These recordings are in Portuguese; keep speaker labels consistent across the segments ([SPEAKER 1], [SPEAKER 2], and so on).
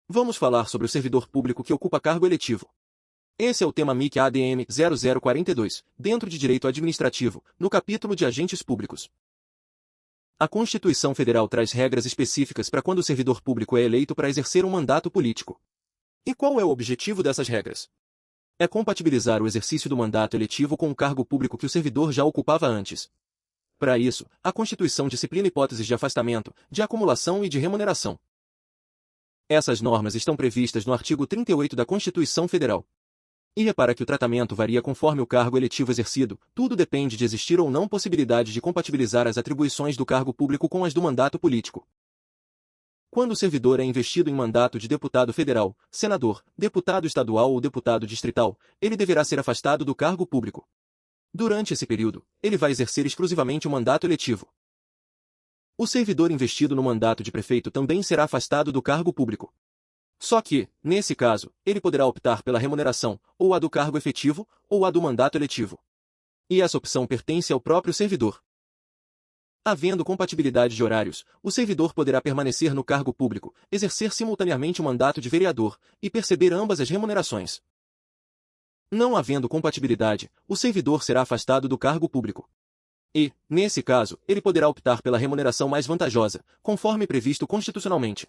[SPEAKER 1] Vamos falar sobre o servidor público que ocupa cargo eletivo. Esse é o tema MIC ADM 0042, dentro de Direito Administrativo, no capítulo de Agentes Públicos. A Constituição Federal traz regras específicas para quando o servidor público é eleito para exercer um mandato político. E qual é o objetivo dessas regras? É compatibilizar o exercício do mandato eletivo com o cargo público que o servidor já ocupava antes. Para isso, a Constituição disciplina hipóteses de afastamento, de acumulação e de remuneração. Essas normas estão previstas no artigo 38 da Constituição Federal. E repara que o tratamento varia conforme o cargo eletivo exercido, tudo depende de existir ou não possibilidade de compatibilizar as atribuições do cargo público com as do mandato político. Quando o servidor é investido em mandato de deputado federal, senador, deputado estadual ou deputado distrital, ele deverá ser afastado do cargo público. Durante esse período, ele vai exercer exclusivamente o mandato eletivo. O servidor investido no mandato de prefeito também será afastado do cargo público. Só que, nesse caso, ele poderá optar pela remuneração, ou a do cargo efetivo, ou a do mandato eletivo. E essa opção pertence ao próprio servidor. Havendo compatibilidade de horários, o servidor poderá permanecer no cargo público, exercer simultaneamente o mandato de vereador, e perceber ambas as remunerações. Não havendo compatibilidade, o servidor será afastado do cargo público. E, nesse caso, ele poderá optar pela remuneração mais vantajosa, conforme previsto constitucionalmente.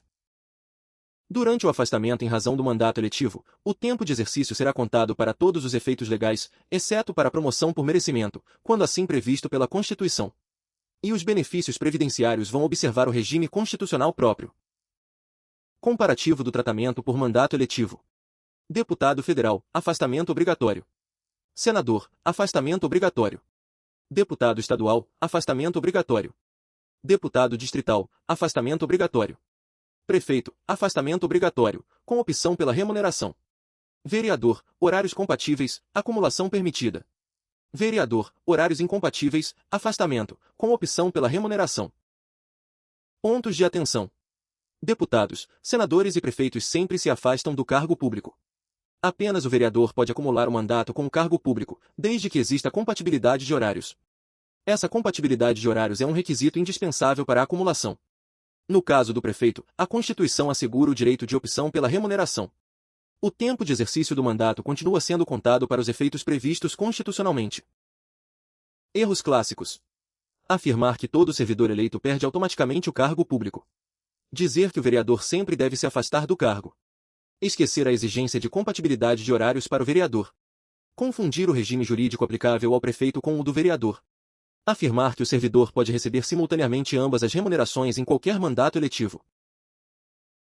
[SPEAKER 1] Durante o afastamento em razão do mandato eletivo, o tempo de exercício será contado para todos os efeitos legais, exceto para a promoção por merecimento, quando assim previsto pela Constituição. E os benefícios previdenciários vão observar o regime constitucional próprio. Comparativo do tratamento por mandato eletivo. Deputado federal, afastamento obrigatório. Senador, afastamento obrigatório. Deputado estadual, afastamento obrigatório. Deputado distrital, afastamento obrigatório. Prefeito, afastamento obrigatório, com opção pela remuneração. Vereador, horários compatíveis, acumulação permitida. Vereador, horários incompatíveis, afastamento, com opção pela remuneração. Pontos de atenção. Deputados, senadores e prefeitos sempre se afastam do cargo público. Apenas o vereador pode acumular o mandato com o cargo público, desde que exista compatibilidade de horários. Essa compatibilidade de horários é um requisito indispensável para a acumulação. No caso do prefeito, a Constituição assegura o direito de opção pela remuneração. O tempo de exercício do mandato continua sendo contado para os efeitos previstos constitucionalmente. Erros clássicos. Afirmar que todo servidor eleito perde automaticamente o cargo público. Dizer que o vereador sempre deve se afastar do cargo. Esquecer a exigência de compatibilidade de horários para o vereador. Confundir o regime jurídico aplicável ao prefeito com o do vereador. Afirmar que o servidor pode receber simultaneamente ambas as remunerações em qualquer mandato eletivo.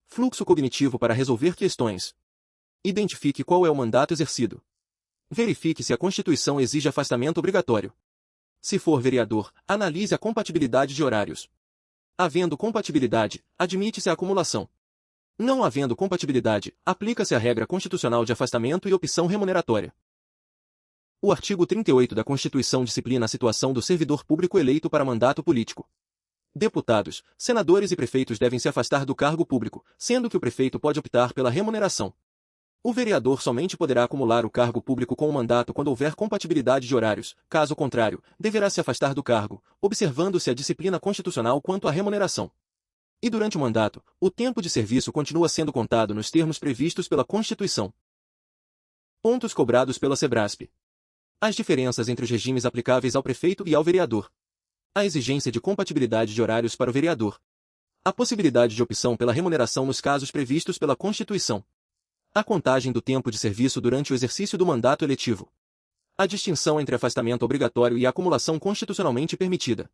[SPEAKER 1] Fluxo cognitivo para resolver questões. Identifique qual é o mandato exercido. Verifique se a Constituição exige afastamento obrigatório. Se for vereador, analise a compatibilidade de horários. Havendo compatibilidade, admite-se a acumulação. Não havendo compatibilidade, aplica-se a regra constitucional de afastamento e opção remuneratória. O artigo 38 da Constituição disciplina a situação do servidor público eleito para mandato político. Deputados, senadores e prefeitos devem se afastar do cargo público, sendo que o prefeito pode optar pela remuneração. O vereador somente poderá acumular o cargo público com o mandato quando houver compatibilidade de horários, caso contrário, deverá se afastar do cargo, observando-se a disciplina constitucional quanto à remuneração. E durante o mandato, o tempo de serviço continua sendo contado nos termos previstos pela Constituição. Pontos cobrados pela Sebrasp. As diferenças entre os regimes aplicáveis ao prefeito e ao vereador. A exigência de compatibilidade de horários para o vereador. A possibilidade de opção pela remuneração nos casos previstos pela Constituição. A contagem do tempo de serviço durante o exercício do mandato eletivo. A distinção entre afastamento obrigatório e acumulação constitucionalmente permitida.